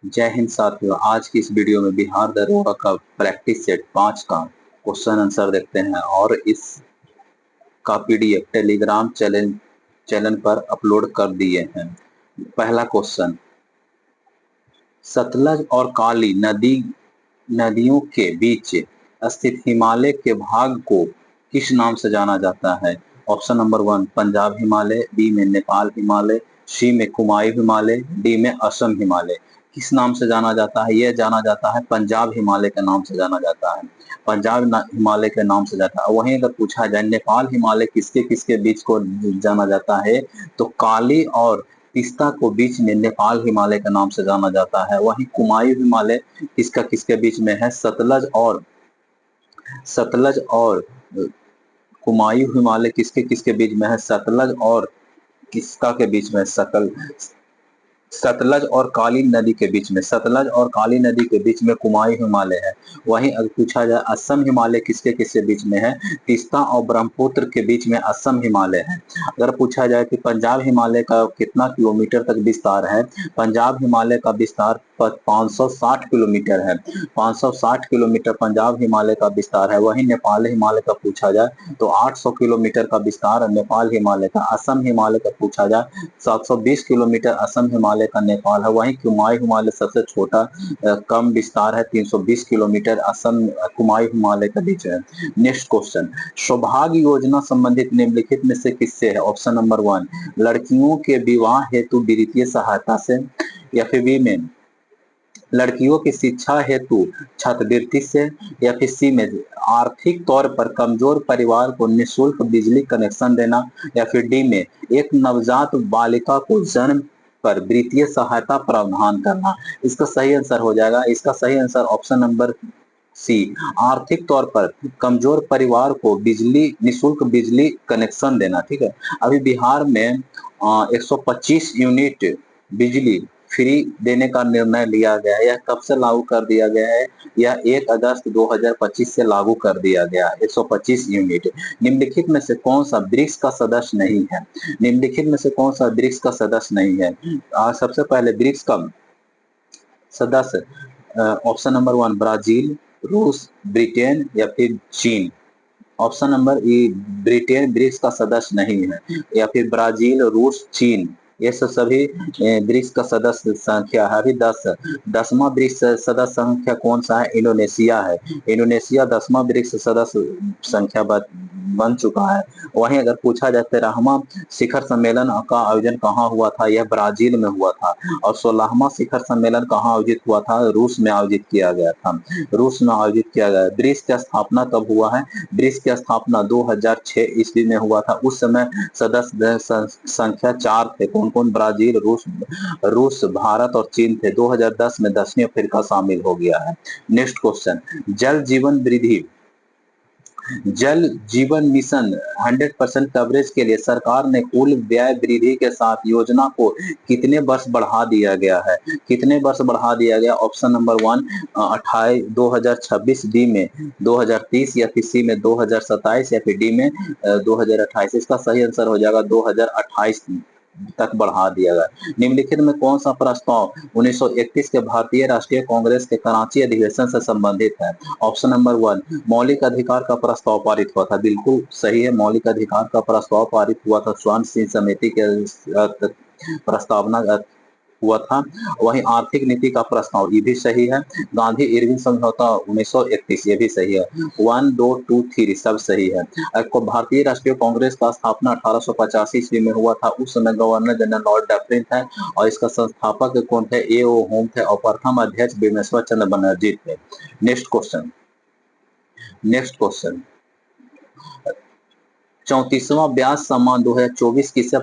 जय हिंद साथियों। आज की इस वीडियो में बिहार दरोगा का प्रैक्टिस सेट 5 का क्वेश्चन आंसर देखते हैं और इस का पीडीएफ टेलीग्राम चैनल पर अपलोड कर दिए हैं। पहला क्वेश्चन, सतलज और काली नदियों के बीच स्थित हिमालय के भाग को किस नाम से जाना जाता है? Option number 1 Punjab Himalaya, B में नेपाल हिमालय, सी में कुमायूं हिमालय, डी में असम हिमालय। किस नाम से जाना जाता है? यह जाना जाता है पंजाब हिमालय के नाम से जाना जाता है। हिमालय के नाम से जाता है। वहीं अगर पूछा जाए नेपाल हिमालय किसके किसके बीच को जाना जाता है, तो काली और तीस्ता को बीच में नेपाल हिमालय के नाम से जाना जाता है। वहीं कुमायूं हिमालय किसका किसके बीच में है? सतलज और कुमायूं हिमालय किसके किसके बीच में है? सतलज और किसका के बीच में? सतलज और काली नदी के बीच में। सतलज और काली नदी के बीच में कुमायूं हिमालय है। वहीं अगर पूछा जाए असम हिमालय किसके किसके बीच में है? तीस्ता और ब्रह्मपुत्र के बीच में असम हिमालय है। अगर पूछा जाए कि पंजाब हिमालय का कितना किलोमीटर तक विस्तार है? पंजाब हिमालय का विस्तार 560 किलोमीटर है। 560 किलोमीटर पंजाब हिमालय का विस्तार है। वहीं नेपाल हिमालय का पूछा जाए तो 800 किलोमीटर का विस्तार नेपाल हिमालय का। असम हिमालय का पूछा जाए 720 किलोमीटर असम हिमालय का नेपाल है। वहीं कुमायूं हिमालय सबसे छोटा कम विस्तार है, 320 किलोमीटर असम कुमायूं हिमालय के बीच है। नेक्स्ट क्वेश्चन, सौभाग्य योजना संबंधित निम्नलिखित में से किससे है? ऑप्शन नंबर 1 लड़कियों के विवाह हेतु वित्तीय सहायता से, या फिर बी में लड़कियों की शिक्षा हेतु छात्रवृत्ति से, या फिर सी में आर्थिक तौर पर कमजोर परिवार को निःशुल्क बिजली कनेक्शन देना, या फिर डी में एक नवजात बालिका को जन्म पर वित्तीय सहायता प्रावधान करना। इसका सही आंसर हो जाएगा, इसका सही आंसर ऑप्शन नंबर सी, आर्थिक तौर पर कमजोर परिवार को निःशुल्क बिजली कनेक्शन देना। ठीक है। अभी बिहार में 125 यूनिट बिजली फ्री देने का निर्णय लिया गया है। यह कब से लागू कर दिया गया है? यह 1 अगस्त 2025 से लागू कर दिया गया। 125 यूनिट। निम्नलिखित में से कौन सा ब्रिक्स का सदस्य नहीं है? निम्नलिखित में से कौन सा ब्रिक्स का सदस्य नहीं है? सबसे पहले ब्रिक्स का सदस्य ऑप्शन नंबर 1 ब्राजील, रूस, ब्रिटेन या फिर चीन। Option number E Britain BRICS का सदस्य नहीं है, या फिर ब्राजील, रूस, चीन, ये सभी ब्रिक्स का सदस्य संख्या है। अभी 10वां ब्रिक्स सदस्य संख्या कौन सा है? इंडोनेशिया है। इंडोनेशिया 10वां ब्रिक्स सदस्य संख्या बन चुका है। वहीं अगर पूछा जाए 13वां शिखर सम्मेलन का आयोजन कहाँ हुआ था? यह ब्राजील में हुआ था। और 16वां शिखर सम्मेलन कहाँ आयोजित हुआ था? रूस में आयोजित किया गया था। रूस में आयोजित किया गया। ब्रिक्स की स्थापना कब हुआ है? ब्रिक्स की स्थापना 2006 ईस्वी में हुआ था। उस समय सदस्य संख्या 4 थे। कौन कौन? ब्राजील, रूस, भारत और चीन थे। 2010 में दक्षिण अफ्रीका शामिल हो गया है। नेक्स्ट क्वेश्चन, जल जीवन मिशन 100% कवरेज के लिए सरकार ने कुल व्यय वृद्धि के साथ योजना को कितने वर्ष बढ़ा दिया गया है? कितने वर्ष बढ़ा दिया गया? ऑप्शन नंबर 1 2026, डी में 2030, या फिर सी में 2027, या फिर डी में 2028। इसका सही आंसर हो जाएगा 2028 तक बढ़ा दिया गया। निम्नलिखित में कौन सा प्रस्ताव 1931 के भारतीय राष्ट्रीय कांग्रेस के कराची अधिवेशन से संबंधित है? ऑप्शन नंबर 1 मौलिक अधिकार का प्रस्ताव पारित हुआ था। बिल्कुल सही है, मौलिक अधिकार का प्रस्ताव पारित हुआ था। स्वर्ण सिंह समिति के प्रस्तावना हुआ था। वहीं आर्थिक नीति का प्रस्ताव, ये भी सही है। गांधी इरविन समझौता 1931, ये भी सही है। 1 2 2 3 सब सही है। भारतीय राष्ट्रीय कांग्रेस का स्थापना 1885 ईस्वी में हुआ था। उस समय गवर्नर जनरल लॉर्ड डफरिन थे और इसका संस्थापक कौन थे? ए ओ होम थे और प्रथम अध्यक्ष बिमलेश्वर चंद्र बनर्जी थे। नेक्स्ट क्वेश्चन, 34वां ब्याज सम्मान 2024 किसे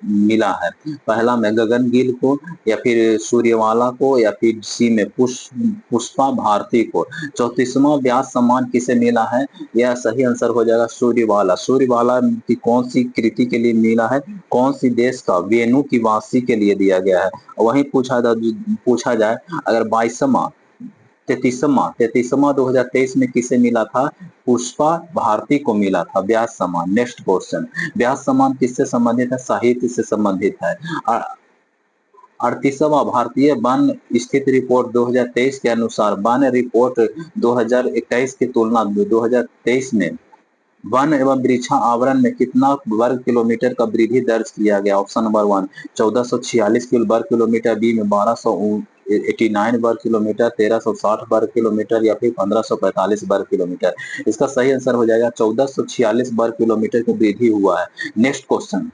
मिला है? पहला में गगन गिल को, या फिर सूर्यवाला को, या फिर सी में पुष्पा भारती को। 34वां ब्याज सम्मान किसे मिला है? यह सही आंसर हो जाएगा सूर्यवाला। सूर्यवाला की कौन सी कृति के लिए मिला है? कौन सी देश का? वेणु की वासी के लिए दिया गया है। वहीं पूछा जाए अगर 33वां 2023 में किसे मिला था? पुष्पा भारती को मिला था ब्याज सम्मान। नेक्स्ट क्वेश्चन, ब्याज सम्मान किससे संबंधित है? साहित्य से संबंधित है। 38वां भारतीय वन स्थिति रिपोर्ट 2023 के अनुसार वन रिपोर्ट 2021 की तुलना 2023 में वन एवं वृक्षा आवरण में कितना वर्ग किलोमीटर का वृद्धि दर्ज किया गया? ऑप्शन नंबर 1 1446 वर्ग किलोमीटर, बी में 1289 वर्ग किलोमीटर, 1360 वर्ग किलोमीटर या फिर 1545 वर्ग किलोमीटर। इसका सही आंसर हो जाएगा 1446 वर्ग किलोमीटर की वृद्धि हुआ है। नेक्स्ट क्वेश्चन,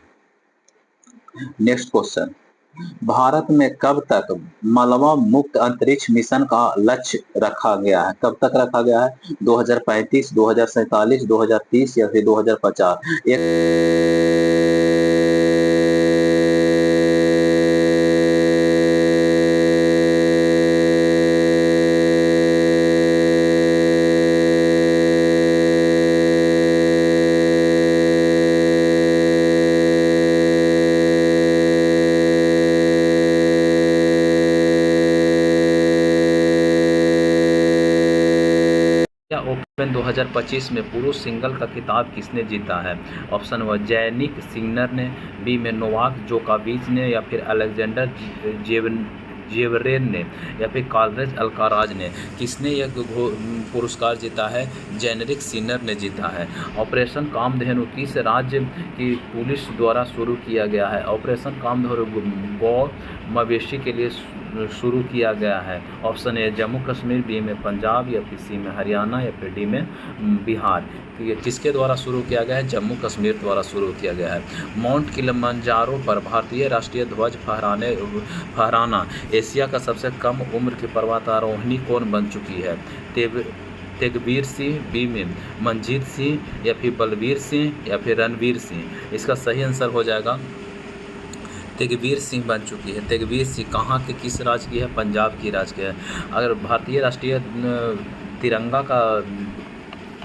भारत में कब तक मलबा मुक्त अंतरिक्ष मिशन का लक्ष्य रखा गया है? कब तक रखा गया है? 2035, 2047, 2030 या फिर 2050? ओपन 2025 में पुरुष सिंगल का खिताब किसने जीता है? ऑप्शन 1 जैनिक सिनर ने, बी में नोवाक जोकोविच ने या फिर अलेक्जेंडर जेवरेन ने या फिर कार्लोस अल्काराज ने। किसने यह पुरस्कार जीता है? जेनेरिक सिनर ने जीता है। ऑपरेशन कामधेनु किस राज्य की पुलिस द्वारा शुरू किया गया है? ऑपरेशन कामधेनु गौ मवेशी के लिए शुरू किया गया है। Option A Jammu Kashmir, B में पंजाब या फिर सी में हरियाणा या फिर डी में बिहार। ये किसके द्वारा शुरू किया गया है? जम्मू कश्मीर द्वारा शुरू किया गया है। माउंट किलिमंजारो पर भारतीय राष्ट्रीय ध्वज फहराना एशिया का सबसे कम उम्र की पर्वतारोहिणी कौन बन चुकी है? तेगवीर सिंह, बी में मंजीत सिंह या फिर बलवीर सिंह या फिर रणवीर सिंह। इसका सही आंसर हो जाएगा तेगवीर सिंह बन चुकी है। तेगवीर सिंह कहाँ के किस राज्य की है? पंजाब की राज्य की है। अगर भारतीय राष्ट्रीय तिरंगा का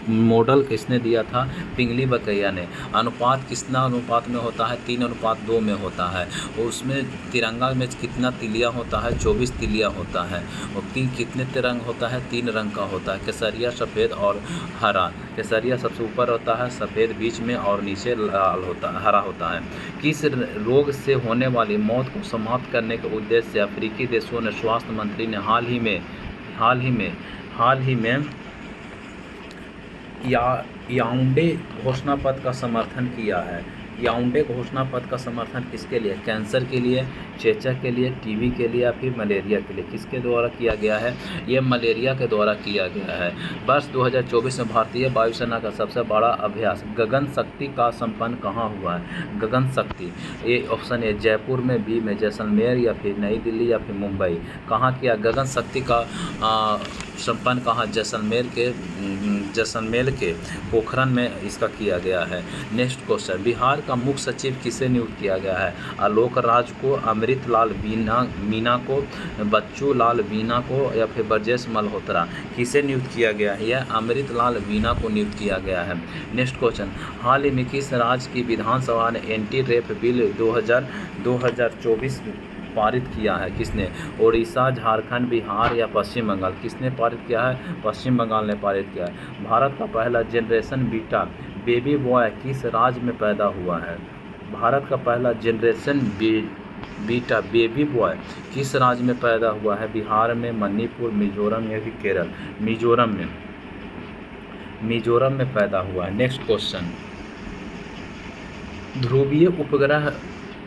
मॉडल किसने दिया था? पिंगली बकैया ने। अनुपात कितना अनुपात में होता है? 3:2 में होता है। उसमें तिरंगा में कितना तिलिया होता है? 24 तिलिया होता है। और कितने तिरंग होता है? 3 रंग का होता है, केसरिया, सफ़ेद और हरा। केसरिया सबसे ऊपर होता है, सफ़ेद बीच में और नीचे लाल होता है, हरा होता है। किस रोग से होने वाली मौत को समाप्त करने के उद्देश्य से अफ्रीकी देशों ने स्वास्थ्य मंत्री ने हाल ही में याओंडे घोषणा पत्र का समर्थन किया है। याओंडे घोषणा पत्र का समर्थन किसके लिए? कैंसर के लिए, चेचक के लिए, टीबी के लिए या फिर मलेरिया के लिए? किसके द्वारा किया गया है? ये मलेरिया के द्वारा किया गया है। वर्ष 2024 में भारतीय वायुसेना का सबसे बड़ा अभ्यास गगन शक्ति का संपन्न कहाँ हुआ है? गगन शक्ति ये ऑप्शन ए जयपुर में, बी में जैसलमेर या फिर नई दिल्ली या फिर मुंबई। कहाँ किया गगन शक्ति का संपन्न? कहाँ? जैसलमेर के पोखरण में इसका किया गया है। नेक्स्ट क्वेश्चन, बिहार का मुख्य सचिव किसे नियुक्त किया गया है? आलोक राज को, अमृतलाल मीना को, बच्चू लाल मीना को या फिर ब्रजेश मल्होत्रा? किसे नियुक्त किया गया है? यह अमृतलाल मीना को नियुक्त किया गया है। नेक्स्ट क्वेश्चन, हाल ही में किस राज्य की विधानसभा ने एंटी रेप बिल 2024 पारित किया है? किसने? उड़ीसा, झारखंड, बिहार या पश्चिम बंगाल? किसने पारित किया है? पश्चिम बंगाल ने पारित किया है। भारत का पहला जनरेशन बीटा बेबी बॉय किस राज्य में पैदा हुआ है? भारत का पहला जनरेशन बीटा बेबी बॉय किस राज्य में पैदा हुआ है? बिहार में, मणिपुर, मिजोरम या फिर केरल? मिजोरम में पैदा हुआ है। नेक्स्ट क्वेश्चन, ध्रुवीय उपग्रह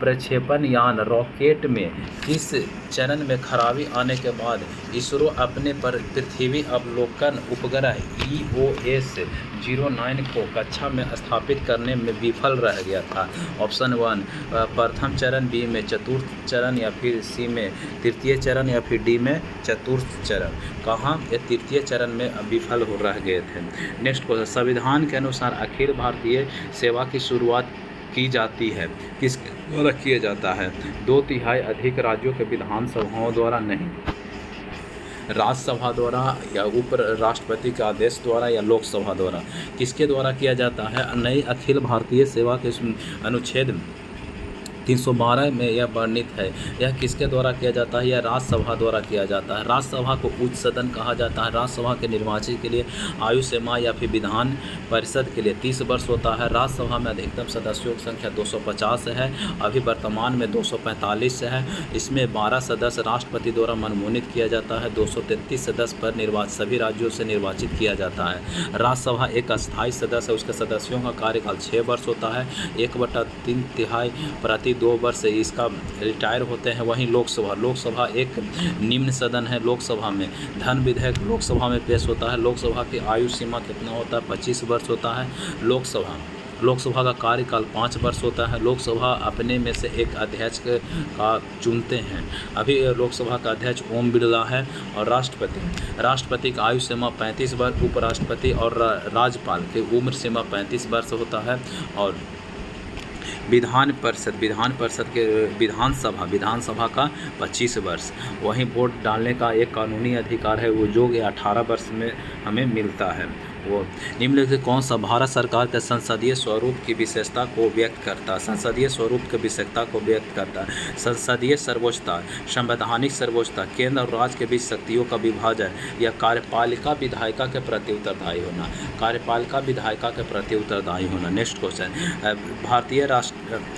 प्रक्षेपण यान रॉकेट में किस चरण में खराबी आने के बाद इसरो अपने पर पृथ्वी अवलोकन उपग्रह EOS 09 को कक्षा में स्थापित करने में विफल रह गया था? ऑप्शन 1 प्रथम चरण, बी में चतुर्थ चरण या फिर सी में तृतीय चरण या फिर डी में चतुर्थ चरण? कहाँ? ये तृतीय चरण में विफल हो रह गए थे। नेक्स्ट क्वेश्चन, संविधान के अनुसार अखिल भारतीय सेवा की शुरुआत की जाती है किसके द्वारा किया जाता है? 2/3 अधिक राज्यों के विधानसभाओं द्वारा नहीं, राज्यसभा द्वारा या उप राष्ट्रपति के आदेश द्वारा या लोकसभा द्वारा? किसके द्वारा किया जाता है? नई अखिल भारतीय सेवा के अनुच्छेद 312 में यह वर्णित है। यह किसके द्वारा किया जाता है? यह राज्यसभा द्वारा किया जाता है। राज्यसभा को उच्च सदन कहा जाता है। राज्यसभा के निर्वाचन के लिए आयु सीमा या फिर विधान परिषद के लिए 30 वर्ष होता है। राज्यसभा में अधिकतम सदस्यों की संख्या 250 है, अभी वर्तमान में 245 है। इसमें 12 सदस्य राष्ट्रपति द्वारा मनमोनित किया जाता है। 233 सदस्य पर सभी राज्यों से निर्वाचित किया जाता है। राज्यसभा एक अस्थायी सदस्य है, उसके सदस्यों का कार्यकाल 6 वर्ष होता है। 1/3 प्रति 2 वर्ष से इसका रिटायर होते हैं। वहीं लोकसभा एक निम्न सदन है। लोकसभा में धन विधेयक लोकसभा में पेश होता है। लोकसभा की आयु सीमा कितना होता है? 25 वर्ष होता है। लोकसभा का कार्यकाल 5 वर्ष होता है। लोकसभा अपने में से एक अध्यक्ष का चुनते हैं। अभी लोकसभा का अध्यक्ष ओम बिरला है। और राष्ट्रपति का आयु सीमा 35 वर्ष, उपराष्ट्रपति और राज्यपाल की उम्र सीमा 35 वर्ष होता है। और विधानसभा का 25 वर्ष। वहीं वोट डालने का एक कानूनी अधिकार है, वो जो 18 वर्ष में हमें मिलता है। वो निम्नलिखित कौन सा भारत सरकार के संसदीय स्वरूप की विशेषता को व्यक्त करता है? संसदीय स्वरूप की विशेषता को व्यक्त करता है। संसदीय सर्वोच्चता, संवैधानिक सर्वोच्चता, केंद्र और राज्य के बीच शक्तियों का विभाजन या कार्यपालिका विधायिका के प्रति उत्तरदायी होना। कार्यपालिका विधायिका के प्रति उत्तरदायी होना। नेक्स्ट क्वेश्चन, भारतीय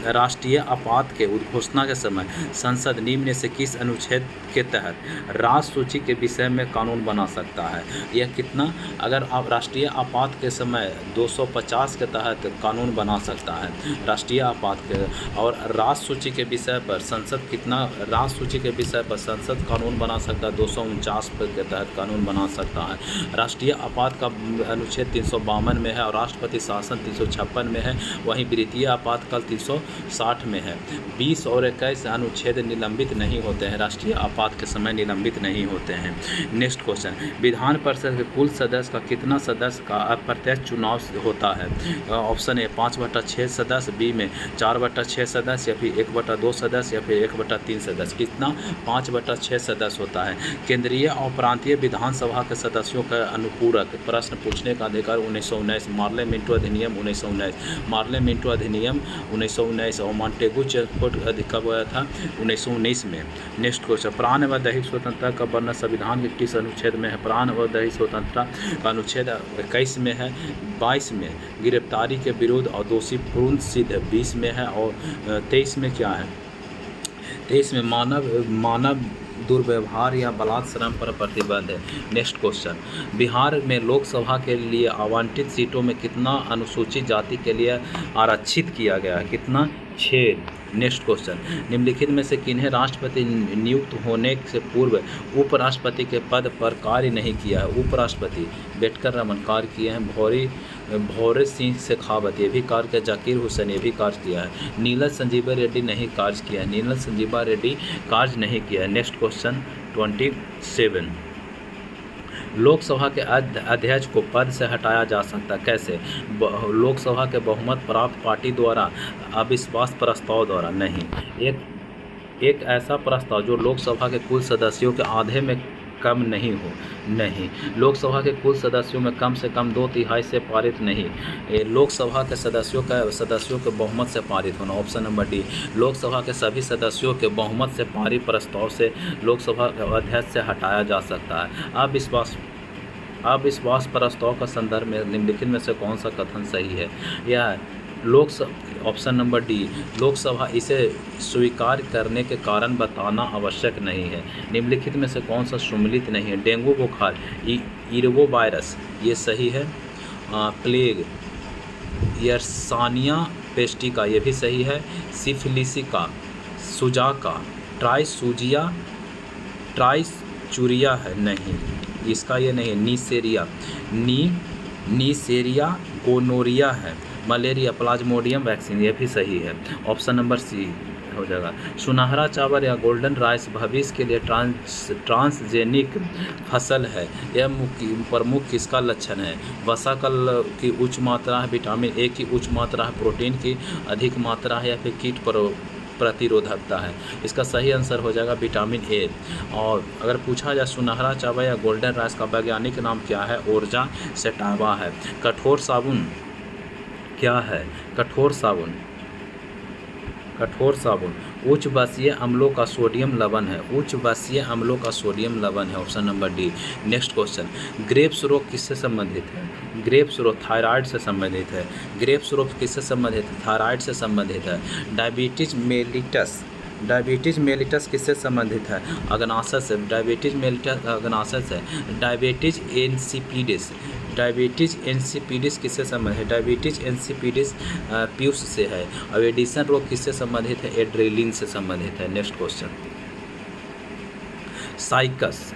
राष्ट्रीय आपात के उद्घोषणा के समय संसद निम्न से किस अनुच्छेद के तहत राष्ट्र सूची के विषय में कानून बना सकता है? यह कितना? अगर आप राष्ट्रीय आपात के समय 250 के तहत कानून बना सकता है राष्ट्रीय आपात के। और राष्ट्र सूची के विषय पर संसद कितना राष्ट्र सूची के विषय पर संसद कानून बना सकता है? 249 के तहत कानून बना सकता है। राष्ट्रीय आपात का अनुच्छेद 352 में है और राष्ट्रपति शासन 356 में है। वहीं वित्तीय आपातकाल 360 में है। 20 और 21 अनुच्छेद निलंबित नहीं होते हैं, राष्ट्रीय आपात के समय निलंबित नहीं होते हैं। नेक्स्ट क्वेश्चन, विधान परिषद के कुल सदस्य का कितना सदस्य का अप्रत्यक्ष चुनाव होता है? ऑप्शन ए 5/6 सदस्य, बी में 4/6 सदस्य, या फिर 1/2 सदस्य, या फिर 1/3 सदस्य। कितना? 5/6 सदस्य होता है। केंद्रीय और प्रांतीय विधानसभा के सदस्यों का अनुपूरक प्रश्न पूछने का अधिकार 1919, मार्ले मिंटो अधिनियम 1919 और मॉन्टेगू चेम्सफोर्ड कब आया था? 1919 में। नेक्स्ट क्वेश्चन, प्राण व दैहिक स्वतंत्रता का वर्णन संविधान के किस अनुच्छेद में है? प्राण व दैहिक स्वतंत्रता का अनुच्छेद 21 में है। 22 में गिरफ्तारी के विरुद्ध और दोषी पूर्ण सिद्ध 20 में है। और 23 में क्या है? 23 में मानव दुर्व्यवहार या बलात्कार पर प्रतिबंध है। नेक्स्ट क्वेश्चन, बिहार में लोकसभा के लिए आवंटित सीटों में कितना अनुसूचित जाति के लिए आरक्षित किया गया है? कितना? 6। नेक्स्ट क्वेश्चन, निम्नलिखित में से किन्हें राष्ट्रपति नियुक्त होने से पूर्व उपराष्ट्रपति के पद पर कार्य नहीं किया है? उपराष्ट्रपति बेटकर रमन कार्य किए हैं। भौरे सिंह शेखावत ये भी कार्य किया। जाकिर हुसैन ये भी कार्य किया है। नीलज संजीवा रेड्डी नहीं कार्य किया है। नीलज संजीवा रेड्डी कार्य नहीं किया है। नेक्स्ट क्वेश्चन 27, लोकसभा के अध्यक्ष को पद से हटाया जा सकता है, कैसे? लोकसभा के बहुमत प्राप्त पार्टी द्वारा, अविश्वास प्रस्ताव द्वारा नहीं। एक ऐसा प्रस्ताव जो लोकसभा के कुल सदस्यों के आधे में कम नहीं हो। नहीं, लोकसभा के कुल सदस्यों में कम से कम 2/3 से पारित नहीं। लोकसभा के सदस्यों के बहुमत से पारित होना। ऑप्शन नंबर डी, लोकसभा के सभी सदस्यों के बहुमत से पारित प्रस्ताव से लोकसभा के अध्यक्ष से हटाया जा सकता है। अविश्वास प्रस्ताव का संदर्भ में निम्नलिखित में से कौन सा कथन सही है? यह ऑप्शन नंबर डी, लोकसभा इसे स्वीकार करने के कारण बताना आवश्यक नहीं है। निम्नलिखित में से कौन सा सम्मिलित नहीं है? डेंगू बुखार, इरवो वायरस, ये सही है। प्लेग, यर्सानिया पेस्टिका, ये भी सही है। सिफिलिसिका, सुजाका, ट्राइचुरिया है नहीं, इसका ये नहीं है। नीसेरिया गोनोरिया है। मलेरिया, प्लाज्मोडियम वैक्सीन, ये भी सही है। ऑप्शन नंबर सी हो जाएगा। सुनहरा चावल या गोल्डन राइस भविष्य के लिए ट्रांसजेनिक फसल है। यह प्रमुख किसका लक्षण है? वसा की उच्च मात्रा है, विटामिन ए की उच्च मात्रा है, प्रोटीन की अधिक मात्रा है, या फिर कीट प्रतिरोधकता है। इसका सही आंसर हो जाएगा विटामिन ए। और अगर पूछा जाए सुनहरा चावल या गोल्डन राइस का वैज्ञानिक नाम क्या है? ओर्जा सेटावा है। कठोर साबुन क्या है? कठोर साबुन कठोर साबुन। उच्च बसीय अम्लों का सोडियम लवण है। उच्च बसीय अम्लों का सोडियम लवण है, option number D. Next question, grapes रोग किससे संबंधित है? ग्रेप्स रोग थायराइड से संबंधित है। ग्रेप्स रोग किससे संबंधित है? थायराइड से संबंधित है। डायबिटीज मेलिटस, डायबिटीज मेलिटस किससे संबंधित है? अग्नाशय से। डायबिटीज मेलिटस अग्नाशय से। डायबिटीज इंसिपिडिस, डायबिटीज इंसिपिडिस किससे संबंधित है? डायबिटीज इंसिपिडिस पीयूष से है। और एडिसन रोग किससे संबंधित है? एड्रेलिन से संबंधित है। नेक्स्ट क्वेश्चन, साइकस,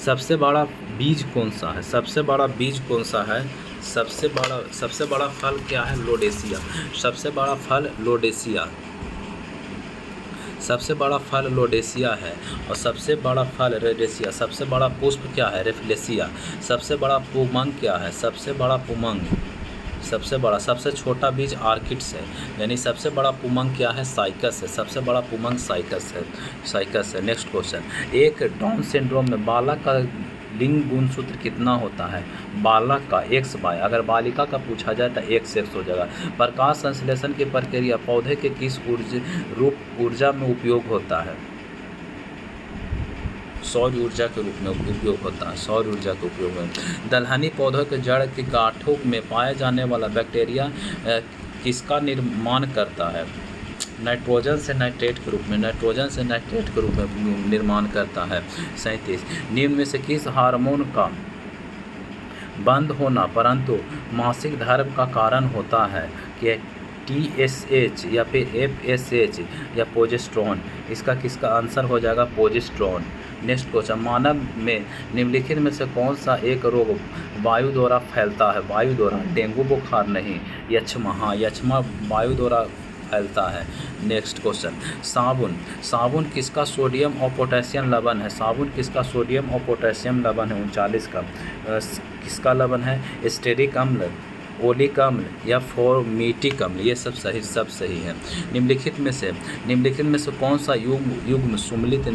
सबसे बड़ा बीज कौन सा है? सबसे बड़ा बीज कौन सा है? सबसे बड़ा फल क्या है? लोडेसिया। सबसे बड़ा फल लोडेसिया, सबसे बड़ा फल लोडेसिया है। और सबसे बड़ा फल रेडेसिया। सबसे बड़ा पुष्प क्या है? रेफलेसिया। सबसे बड़ा पुमंग क्या है? सबसे बड़ा पुमंग, सबसे छोटा बीज आर्किड्स है। यानी सबसे बड़ा पुमंग क्या है? साइकस है। सबसे बड़ा पुमंग साइकस है। नेक्स्ट क्वेश्चन, एक डाउन सिंड्रोम में बालक का लिंग गुणसूत्र कितना होता है? बालक का XY, अगर बालिका का पूछा जाए तो XX हो जाएगा। प्रकाश संश्लेषण की प्रक्रिया पौधे के किस ऊर्जा में उपयोग होता है? सौर ऊर्जा के रूप में उपयोग होता है। सौर ऊर्जा के उपयोग में। दलहनी पौधों के जड़ की गांठों में पाया जाने वाला बैक्टीरिया किसका निर्माण करता है? नाइट्रोजन से नाइट्रेट के रूप में, नाइट्रोजन से नाइट्रेट के रूप में निर्माण करता है। 37, निम्न में से किस हार्मोन का बंद होना परंतु मासिक धर्म का कारण होता है? कि TSH या फिर FSH या प्रोजेस्टेरोन? इसका किसका आंसर हो जाएगा? प्रोजेस्टेरोन। नेक्स्ट क्वेश्चन, मानव में निम्नलिखित में से कौन सा एक रोग वायु द्वारा फैलता है? वायु द्वारा। डेंगू बुखार नहीं, यक्ष्मा। हाँ, यक्ष्मा वायु द्वारा फैलता है। नेक्स्ट क्वेश्चन, साबुन किसका सोडियम और पोटेशियम लवण है? साबुन किसका सोडियम और पोटेशियम लवण है? 39 का किसका लवण है? स्टेरिक अम्ल, ओलिक अम्ल या फॉर्मिटिक अम्ल? ये सब सही है। निम्नलिखित में से कौन सा युग्म सुमेलित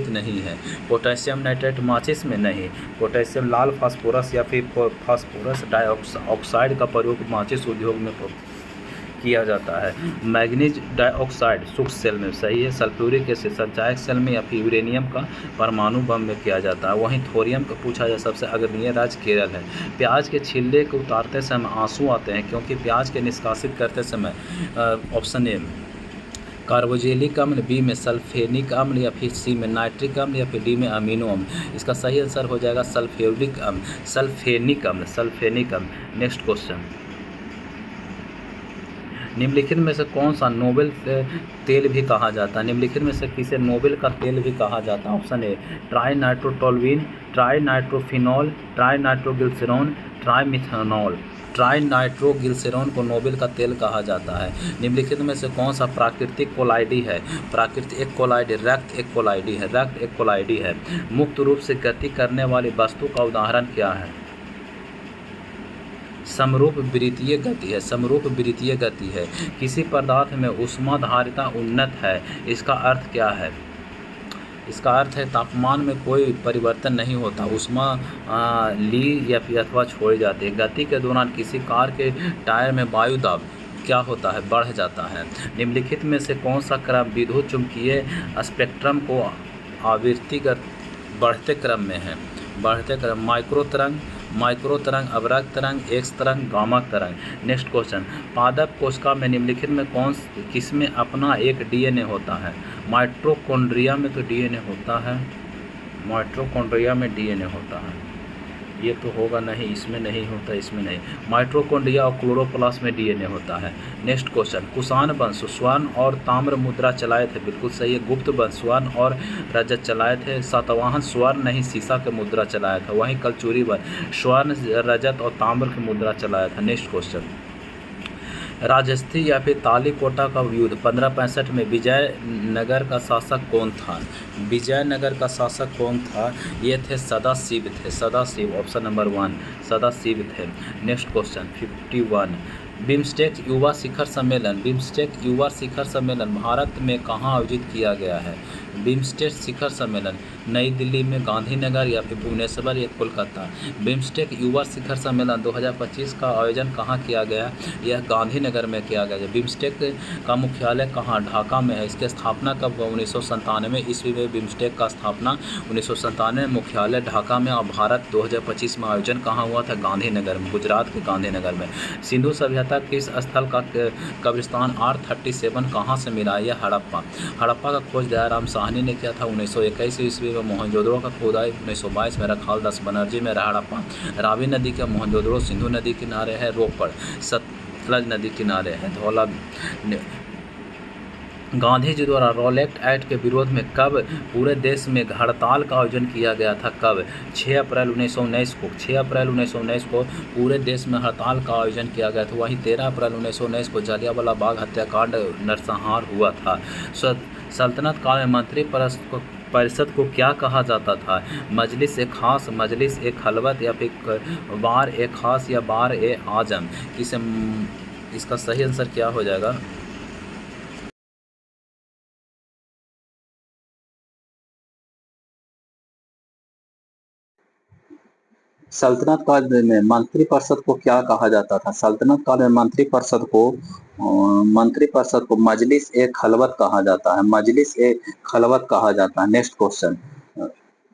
नहीं है? पोटेशियम नाइट्रेट माचिस में नहीं। पोटेशियम लाल फास्फोरस या फिर फास्फोरस डाइऑक्साइड का प्रयोग माचिस उद्योग में किया जाता है। मैग्नीज डाइऑक्साइड शुष्क सेल में सही है। सल्फ्यूरिक एसिड संचायक सेल में या फिर यूरेनियम का परमाणु बम में किया जाता है। वहीं थोरियम का पूछा जाए, सबसे अग्रणी राज्य केरल है। प्याज के छिलके को उतारते समय आंसू आते हैं क्योंकि प्याज के निष्कासित करते समय ऑप्शन ए कार्बोजेलिक अम्ल, बी में सल्फेनिक अम्ल या फिर सी में नाइट्रिक अम्ल या फिर डी में अमीनो अम्ल? इसका सही आंसर हो जाएगा सल्फ्यूरिक अम्ल, सल्फेनिक अम्ल। नेक्स्ट क्वेश्चन, निम्नलिखित में से कौन सा नोबेल तेल भी कहा जाता है? निम्नलिखित में से किसे नोबेल का तेल भी कहा जाता है? Option A trinitrotoluene, trinitrophenol, trinitroglycerin, trimethanol? Trinitroglycerin को नोबेल का तेल कहा जाता है। निम्नलिखित में से कौन सा प्राकृतिक कोलाइडी है? प्राकृतिक एक कोलाइडी रक्त एक कोलाइडी है। मुक्त रूप से गति करने वाली वस्तु का उदाहरण क्या है? समरूप वृत्तीय गति है। किसी पदार्थ में ऊष्माधारिता उन्नत है, इसका अर्थ क्या है? इसका अर्थ है तापमान में कोई परिवर्तन नहीं होता, ऊष्मा ली या फिर अथवा छोड़ी जाती है। गति के दौरान किसी कार के टायर में वायु दाब क्या होता है? बढ़ जाता है। निम्नलिखित में से कौन सा क्रम विद्युत चुम्बकीय स्पेक्ट्रम को आवृत्तिगत बढ़ते क्रम में है? माइक्रो तरंग, अवरक्त तरंग, एक्स तरंग, गामा तरंग? नेक्स्ट क्वेश्चन, पादप कोशिका में निम्नलिखित में किसमें अपना एक डीएनए होता है? माइटोकॉन्ड्रिया में तो डीएनए होता है, माइटोकॉन्ड्रिया में डीएनए होता है। ये तो होगा नहीं, इसमें नहीं होता, इसमें नहीं। माइटोकॉन्ड्रिया और क्लोरोप्लास्ट में डीएनए होता है। नेक्स्ट क्वेश्चन, कुषाण वंश स्वर्ण और ताम्र मुद्रा चलाए थे? बिल्कुल सही है। गुप्त वंश स्वर्ण और रजत चलाए थे। सातवाहन स्वर्ण नहीं शीशा के मुद्रा चलाया था। वहीं कलचुरी वंश स्वर्ण, रजत और ताम्र की मुद्रा चलाया था। नेक्स्ट क्वेश्चन, राजस्थी या फिर तालीकोटा का युद्ध 1565 में विजयनगर का शासक कौन था? विजयनगर का शासक कौन था? ये थे सदाशिव। ऑप्शन नंबर 1 सदाशिव थे। नेक्स्ट क्वेश्चन 51, बिम्स्टेक युवा शिखर सम्मेलन भारत में कहाँ आयोजित किया गया है? बिम्स्टेक शिखर सम्मेलन नई दिल्ली में, गांधीनगर या फिर भुवनेश्वर या कोलकाता। बिम्स्टेक युवा शिखर सम्मेलन 2025 का आयोजन कहाँ किया गया? यह गांधीनगर में किया गया। बिम्स्टेक का मुख्यालय कहाँ? ढाका में है। इसकी स्थापना कब? 1997 ईस्वी में बिम्स्टेक का स्थापना 1997 मुख्यालय ढाका में, और भारत 2025 में आयोजन कहाँ हुआ था? गांधीनगर में, गुजरात के गांधीनगर में। सिंधु सभ्यता किस स्थल का कब्रिस्तान R37 कहाँ से मिला? यह हड़प्पा। हड़प्पा का खोज दयाराम साहनी ने किया था 1921 ईस्वी में। मोहनजोदड़ो का खोदाई 1922 में, रखाल दास बनर्जी में। हड़प्पा रावी नदी का, मोहनजोदड़ो सिंधु नदी किनारे है। रोपड़ सतलज नदी किनारे है। धौला गांधी जी द्वारा रॉलेट एक्ट के विरोध में कब पूरे देश में हड़ताल का आयोजन किया गया था? कब? 6 अप्रैल 1919 को। 6 अप्रैल 1919 को पूरे देश में हड़ताल का आयोजन किया गया था। वहीं 13 अप्रैल 1919 को जलियांवाला बाग हत्याकांड नरसंहार हुआ था। सल्तनत काल में मंत्री परिषद को क्या कहा जाता था? मजलिस ए खास, मजलिस ए खलवत, या फिर बार ए खास या बार ए आजम। इसका सही आंसर क्या हो जाएगा? सल्तनत काल में मंत्रिपरिषद को क्या कहा जाता था? सल्तनत काल में मंत्रिपरिषद को मजलिस ए खलवत कहा जाता है। मजलिस ए खलवत कहा जाता है। नेक्स्ट क्वेश्चन,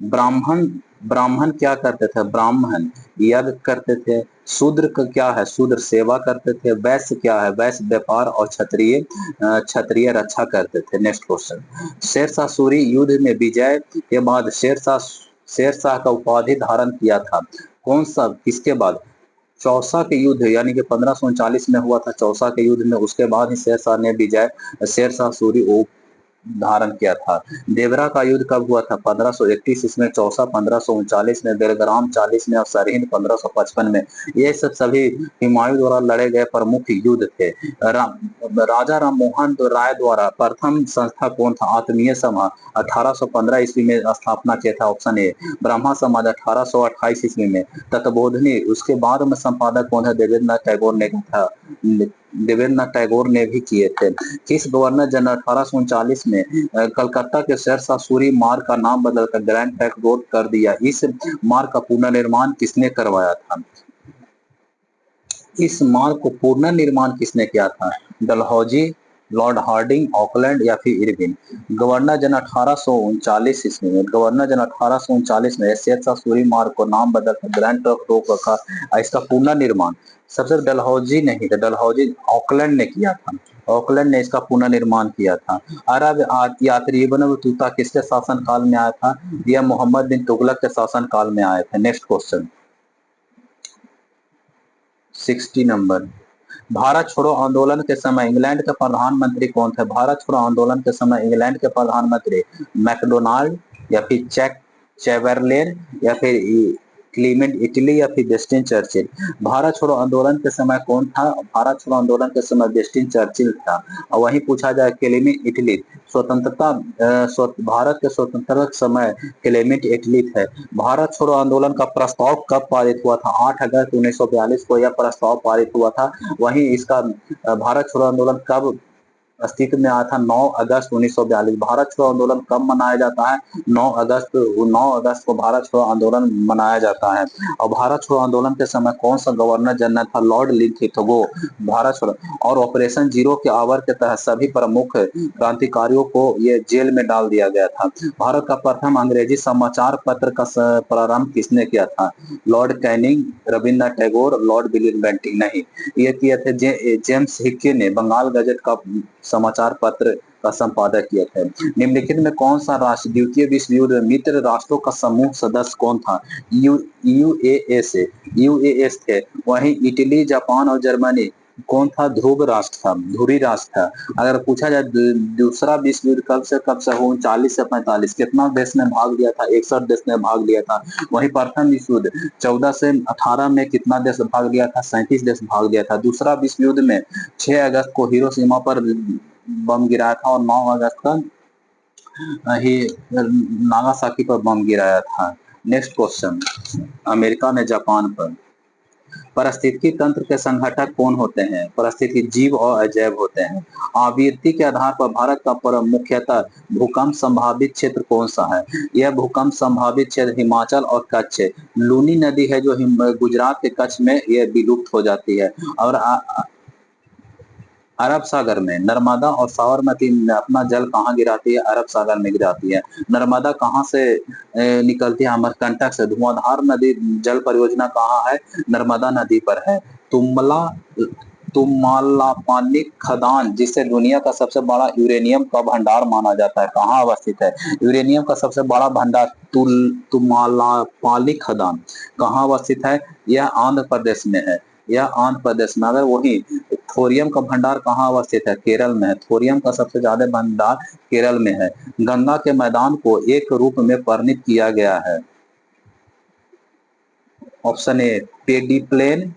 ब्राह्मण ब्राह्मण क्या करते थे? ब्राह्मण यज्ञ करते थे। शूद्र का क्या है? शूद्र सेवा करते थे। वैश्य क्या है? वैश्य व्यापार, और क्षत्रिय रक्षा करते थे। नेक्स्ट क्वेश्चन, शेरशाह सूरी युद्ध में विजय के बाद शेरशाह का उपाधि धारण किया था। कौन सा? किसके बाद? चौसा के युद्ध, यानी कि 1539 में हुआ था चौसा के युद्ध में। उसके बाद ही शेरशाह सूरी धारण किया था। देवरा का युद्ध कब हुआ था? 1531 इसमें, चौसा 1539 में, बेलग्राम 40 में, और सरहिंद 1555 में। ये सब सभी हुमायूं द्वारा लड़े गए प्रमुख युद्ध थे। राजा राम मोहन राय द्वारा प्रथम संस्था कौन था? आत्मीय समाज 1815 ईस्वी में स्थापना किया था। Option A. ब्रह्मा समाज 1828 ईस्वी में। तत्वबोधिनी उसके बाद में संपादक कौन है? देवेंद्रनाथ टैगोर ने भी किए थे। किस गवर्नर जनरल 1839 में कलकत्ता के शेरशाह सूरी मार्ग का नाम बदलकर ग्रैंड ट्रंक रोड कर दिया? इस मार्ग का पुनर्निर्माण किसने करवाया था? इस मार्ग को पुनर्निर्माण किसने किया था? डलहौजी, लॉर्ड हार्डिंग, ऑकलैंड, या फिर इरविन। गवर्नर जनरल 1839 ईस्वी में, गवर्नर जनरल 1839 में शेरशाह सूरी मार्ग को नाम बदलकर ग्रैंड ट्रंक रोड रखा। इसका पुनर्निर्माण सबसे डलहौजी नहीं था, डलहौजी ऑकलैंड ने किया था। ऑकलैंड ने इसका पुनर्निर्माण किया था। अरब यात्री इब्न बतूता किसके शासन काल में आया था? यह मोहम्मद बिन तुगलक के शासन काल में आए थे। नेक्स्ट क्वेश्चन 60 नंबर, भारत छोड़ो आंदोलन के समय इंग्लैंड के प्रधानमंत्री कौन थे? भारत छोड़ो आंदोलन के समय इंग्लैंड के प्रधानमंत्री मैकडोनाल्ड, या फिर चैम्बरलेन, या फिर क्लीमेंट इटली, या फिर वेस्टिन चर्चिल। भारत छोड़ो आंदोलन के समय कौन था? भारत छोड़ो आंदोलन के समय वेस्टिन चर्चिल था। और वहीं पूछा जाए क्लीमेंट इटली, भारत के स्वतंत्रता के समय क्लेमेंट इटली थे। भारत छोड़ो आंदोलन का प्रस्ताव कब पारित हुआ था? 8 अगस्त 1942 को यह प्रस्ताव पारित हुआ था। वहीं इसका भारत छोड़ो आंदोलन कब अस्तित्व में आया था? 9 अगस्त 1942। भारत छोड़ो आंदोलन कब मनाया जाता है? 9 अगस्त को भारत छोड़ो आंदोलन मनाया जाता है। और भारत छोड़ो आंदोलन के समय कौन सा गवर्नर जनरल था? लॉर्ड लिंथगो। भारत छोड़ो और ऑपरेशन जीरो के आवर के तहत सभी प्रमुख क्रांतिकारियों को ये जेल में डाल दिया गया था। भारत का प्रथम अंग्रेजी समाचार पत्र का प्रारंभ किसने किया था? Lord Canning, Rabindranath Tagore, Lord William Bentinck. नहीं, ये किए थे जेम्स हिक्के ने। बंगाल गजट का समाचार पत्र का संपादक किए थे। निम्नलिखित में कौन सा राष्ट्र द्वितीय विश्व युद्ध में मित्र राष्ट्रों का समूह सदस्य कौन था? यूएएस थे। वहीं इटली, जापान और जर्मनी कौन था? ध्रुव राष्ट्र था, धुरी राष्ट्र था। अगर पूछा जाए दूसरा विश्व युद्ध कब से हुआ? 40 से 45। कितना देश ने भाग लिया था? 61 देश ने भाग लिया था। वहीं प्रथम विश्व युद्ध 14 से 18 में कितना देश भाग लिया था? 37 देश भाग लिया था। दूसरा विश्व युद्ध में 6 अगस्त को हिरोशिमा पर बम गिराया था, और 9 अगस्त का ही नागासाकी पर बम गिराया था। नेक्स्ट क्वेश्चन, अमेरिका ने जापान पर पारिस्थितिकी तंत्र के संगठक कौन होते हैं? पारिस्थितिकी जीव और अजैव होते हैं। आवृत्ति के आधार पर भारत का मुख्यतः भूकंप संभावित क्षेत्र कौन सा है? यह भूकंप संभावित क्षेत्र हिमाचल और कच्छ है। लूनी नदी है जो गुजरात के कच्छ में यह विलुप्त हो जाती है। और अरब सागर में नर्मदा और साबरमती अपना जल कहाँ गिराती है? अरब सागर में गिराती है। नर्मदा कहाँ से निकलती है? अमरकंटक से। धुआंधार नदी जल परियोजना कहाँ है? नर्मदा नदी पर है। तुमालापानी खदान जिसे दुनिया का सबसे बड़ा यूरेनियम का भंडार माना जाता है, कहाँ अवस्थित है? यूरेनियम का सबसे बड़ा भंडार तुमालापाली खदान कहाँ अवस्थित है? यह आंध्र प्रदेश में है। यह आंध्र प्रदेश में। अगर वही थोरियम का भंडार कहाँ अवस्थित है? केरल में है। थोरियम का सबसे ज्यादा भंडार केरल में है। गंगा के मैदान को एक रूप में वर्णित किया गया है। ऑप्शन ए पेडिप्लेन,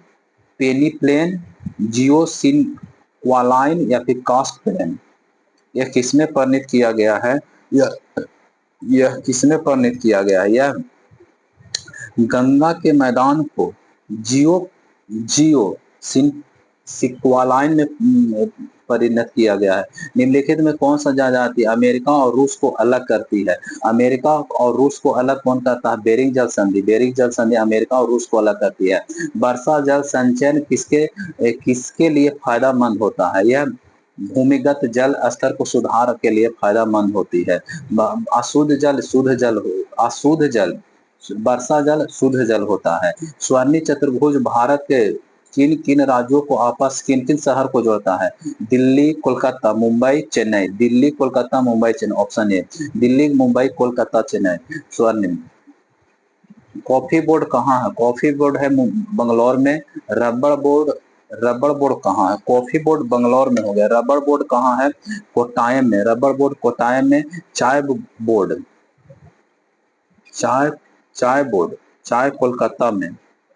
पेनीप्लेन, जियोसिंक्वालाइन या फिर कास्ट प्लेन। यह किसमें वर्णित किया गया है? यह किसमें वर्णित किया गया है? यह गंगा के मैदान को जियो सिक्वालाइन में परिणत किया गया है। निम्नलिखित में कौन सा जाति अमेरिका और रूस को अलग करती है? अमेरिका और रूस को अलग कौन करता है? बेरिंग जल संधि। बेरिंग जल संधि अमेरिका और रूस को अलग करती है। वर्षा जल संचयन किसके लिए फायदेमंद होता है? यह भूमिगत जल स्तर को सुधार के लिए फायदेमंद होती है। अशुद्ध जल शुद्ध जल, अशुद्ध जल वर्षा जल शुद्ध जल होता है। स्वर्णी चतुर्भुज भारत के किन किन राज्यों को आपस किन किन शहर को जोड़ता है? दिल्ली, कोलकाता, मुंबई, चेन्नई। दिल्ली, कोलकाता, मुंबई, चेन्नई। Option A Delhi, Mumbai, Kolkata, Chennai. स्वर्णिम। कॉफी बोर्ड कहाँ है? कॉफी बोर्ड है बंगलौर में। रबड़ बोर्ड कहाँ है? कॉफी बोर्ड बंगलौर में हो गया। रबड़ बोर्ड कहाँ है? कोट्टायम में। रबड़ बोर्ड कोट्टायम में। चाय बोर्ड चाय कोलकाता में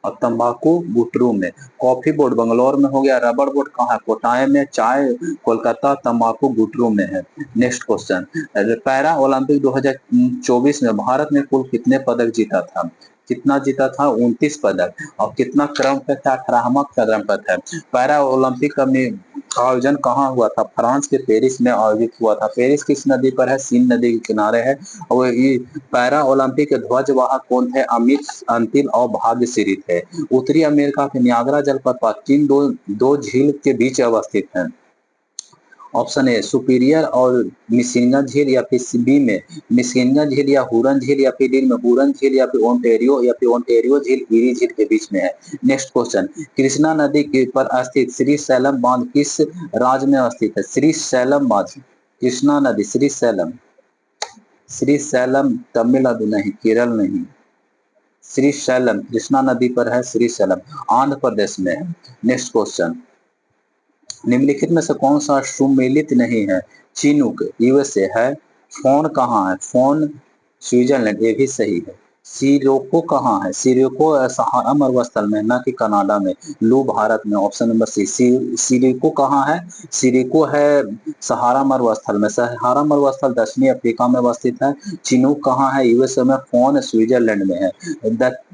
और तंबाकू गुटरू में। कॉफी बोर्ड बंगलौर में हो गया। रबड़ बोर्ड कहाँ है? कोट्टायम में। चाय कोलकाता, तंबाकू गुटरू में है। नेक्स्ट क्वेश्चन, पैरा ओलंपिक 2024 में भारत ने कुल कितने पदक जीता था? कितना जीता था? 29 पदक। और कितना क्रम पे था? 18वां क्रम पर था। पैरा ओलंपिक का आयोजन कहाँ हुआ था? फ्रांस के पेरिस में आयोजित हुआ था। पेरिस किस नदी पर है? सीन नदी के किनारे है। और ये पैरा ओलंपिक के ध्वजवाहक कौन थे? अमित अंतिल और भाग्यश्री थे। उत्तरी अमेरिका के नियाग्रा जलप्रपात किन दो झील के बीच अवस्थित है? ऑप्शन ए सुपीरियर और मिशिगन झील या फिर बी में मिशिगन झील या हुरन झील या फिर डी में हुरन झील या फिर ओंटेरियो झील ईरी झील के बीच में है। नेक्स्ट क्वेश्चन, कृष्णा नदी के पर स्थित श्री सैलम बांध किस राज्य में स्थित है? श्री सैलम बांध, कृष्णा नदी श्री सैलम तमिलनाडु नहीं, केरल नहीं। श्री सैलम कृष्णा नदी पर है। श्री सैलम आंध्र प्रदेश में है। नेक्स्ट क्वेश्चन, निम्नलिखित में से कौन सा सुमेलित नहीं है? चिनूक यूएसए है। फोन कहाँ है? फोन स्विट्जरलैंड, ये भी सही है। सिरोको कहाँ है? सिरोको सहारा मरुस्थल में, न कि कनाडा में। लू भारत में। Option number C. सिरिको कहाँ है? सिरिको है सहारा मरुस्थल में। सहारा मरुस्थल दक्षिणी अफ्रीका में अवस्थित है। चिनूक कहाँ है? यूएसए में। फोन स्विट्जरलैंड में है।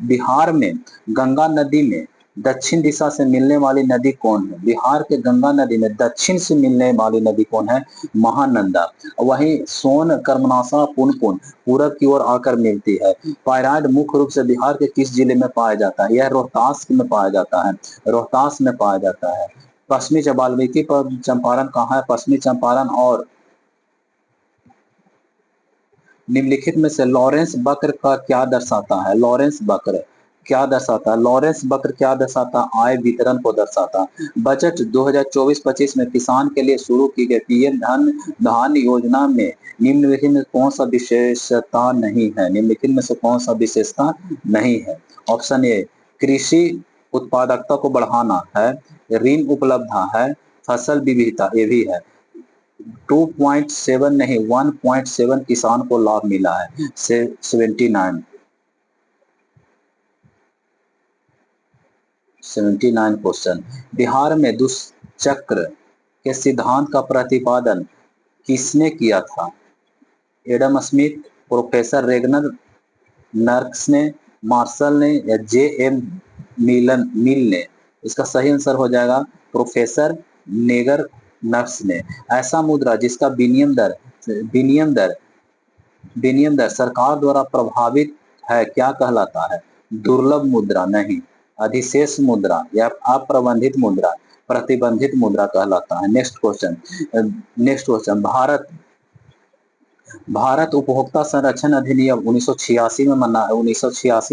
बिहार में गंगा नदी में दक्षिण दिशा से मिलने वाली नदी कौन है? बिहार के गंगा नदी में दक्षिण से मिलने वाली नदी कौन है? महानंदा। वहीं सोन कर्मनाशा पुनपुन पूरब की ओर आकर मिलती है। पायराइड मुख्य रूप से बिहार के किस जिले में पाया जाता है? यह रोहतास में पाया जाता है। रोहतास में पाया जाता है। पश्चिमी वाल्मीकि चंपारण कहाँ है? पश्चिमी चंपारण। और निम्नलिखित में से लॉरेंस वक्र का क्या दर्शाता है? लॉरेंस वक्र क्या दर्शाता है? लॉरेंस वक्र क्या दर्शाता है? आय वितरण को दर्शाता है। बजट 2024-25 में किसान के लिए शुरू की गई पीएम धान योजना में निम्नलिखित में कौन सा विशेषता नहीं है? निम्नलिखित में से कौन सा विशेषता नहीं है? ऑप्शन ए कृषि उत्पादकता को बढ़ाना है। ऋण उपलब्धता है। फसल विविधता, ये भी है। 2.7 नहीं 1.7 किसान को लाभ मिला है। 79 क्वेश्चन, बिहार में दुष्चक्र के सिद्धांत का प्रतिपादन किसने किया था? एडम स्मिथ, प्रोफेसर रेगनर नर्क्स ने, मार्शल ने या जे एम मिल ने? इसका सही आंसर हो जाएगा प्रोफेसर नेगर नक्स ने। ऐसा मुद्रा जिसका विनिमय दर सरकार द्वारा प्रभावित है क्या कहलाता है? दुर्लभ मुद्रा नहीं, अधिशेष मुद्रा या अप्रबंधित मुद्रा, प्रतिबंधित मुद्रा कहलाता है। नेक्स्ट क्वेश्चन भारत उपभोक्ता संरक्षण अधिनियम 1986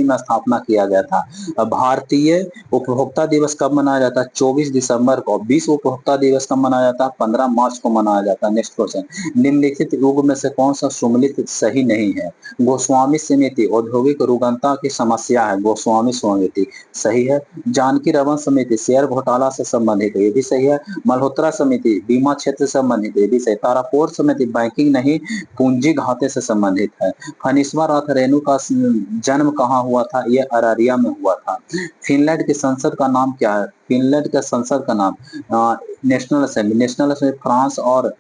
में स्थापना किया गया था। भारतीय उपभोक्ता दिवस कब मनाया जाता है? 24 दिसंबर को। विश्व उपभोक्ता दिवस कब मनाया जाता है? 15 मार्च को मनाया जाता है। नेक्स्ट क्वेश्चन निम्नलिखित युग में से कौन सा सुमेलित सही नहीं है? गोस्वामी समिति औद्योगिक रुग्णता की समस्या है, गोस्वामी समिति सही है। जानकी रमन समिति शेयर घोटाला से संबंधित है, ये भी सही है। मल्होत्रा समिति बीमा क्षेत्र से संबंधित है, ये भी सही। तारापोर समिति बैंकिंग नहीं पूंजी घाटे से संबंधित है। फणीश्वर रथ रेणु का जन्म कहाँ हुआ था? ये अररिया में हुआ था। फिनलैंड की संसद का नाम क्या है? फिनलैंड के संसद का नाम नेशनल असेंबली। फ्रांस और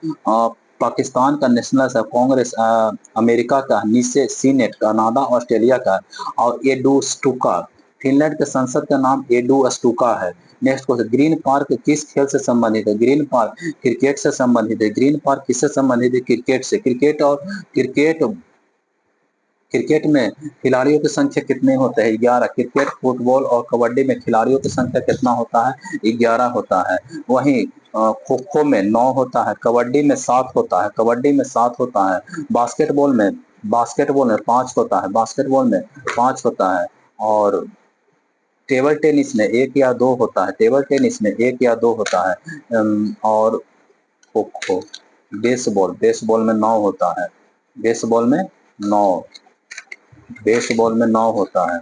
पाकिस्तान का नेशनल कांग्रेस, अमेरिका का नीचे सीनेट, कनाडा ऑस्ट्रेलिया का, और एडुस्टुका। फिनलैंड के संसद का नाम एडुस्टुका है। नेक्स्ट क्वेश्चन ग्रीन पार्क किस खेल से संबंधित है? ग्रीन पार्क क्रिकेट से संबंधित है। ग्रीन पार्क किससे संबंधित है? क्रिकेट से। क्रिकेट में खिलाड़ियों की संख्या कितने होते हैं? 11। क्रिकेट, फुटबॉल और कबड्डी में खिलाड़ियों की संख्या कितना होता है? 11 होता है। वहीं खो खो में 9 होता है, कबड्डी में 7 होता है, बास्केटबॉल में 5 होता है, और टेबल टेनिस में 1 या 2 होता है। और खो खो, बेसबॉल में 9 होता है। बेसबॉल में 9 होता है।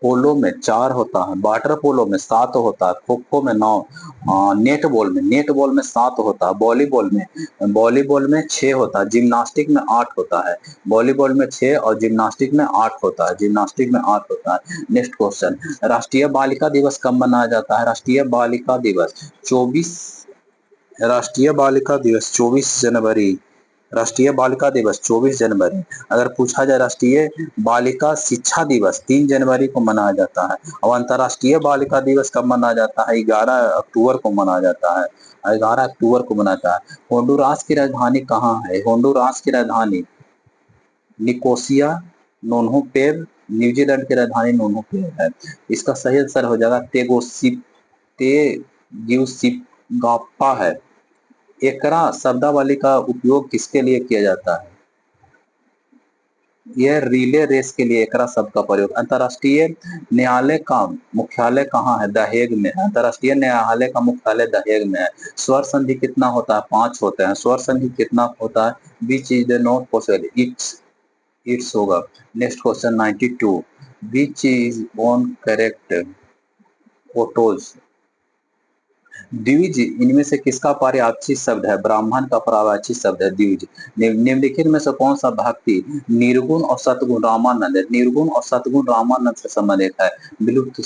पोलो में 4 होता है, वाटर पोलो में 7 होता है, खो खो में 9, नेटबॉल में 7 होता है, वॉलीबॉल में 6 होता है, जिम्नास्टिक में 8 होता है। वॉलीबॉल में 6 और जिम्नास्टिक में 8 होता है। नेक्स्ट क्वेश्चन राष्ट्रीय बालिका दिवस कब मनाया जाता है? राष्ट्रीय बालिका दिवस 24 जनवरी। अगर पूछा जाए राष्ट्रीय बालिका शिक्षा दिवस 3 जनवरी को मनाया जाता है। और अंतर्राष्ट्रीय बालिका दिवस कब मनाया जाता है? 11 अक्टूबर को मनाया जाता है। होंडुरास की राजधानी कहाँ है? होंडुरास की राजधानी निकोसिया, नोन्होपेव। न्यूजीलैंड की राजधानी नोन्होपेव है। इसका सही आंसर हो जाएगा तेगुसिगापा है। एकरा शब्दावली का उपयोग किसके लिए किया जाता है? यह रिले रेस के लिए एकरा शब्द का प्रयोग। अंतर्राष्ट्रीय न्यायालय का मुख्यालय कहाँ है? द हेग में। अंतर्राष्ट्रीय न्यायालय का मुख्यालय द हेग में है। स्वर संधि कितना होता है? 5 होते हैं। स्वर संधि कितना होता है? Which is the not possible, it's होगा। Next question 92 which is on correct photos. द्विज इनमें से किसका पर्यायवाची शब्द है? ब्राह्मण का पर्यायवाची शब्द है द्विज। निम्नलिखित में से कौन सा भक्ति निर्गुण और सतगुण रामानंद से संबंधित है? विलुप्त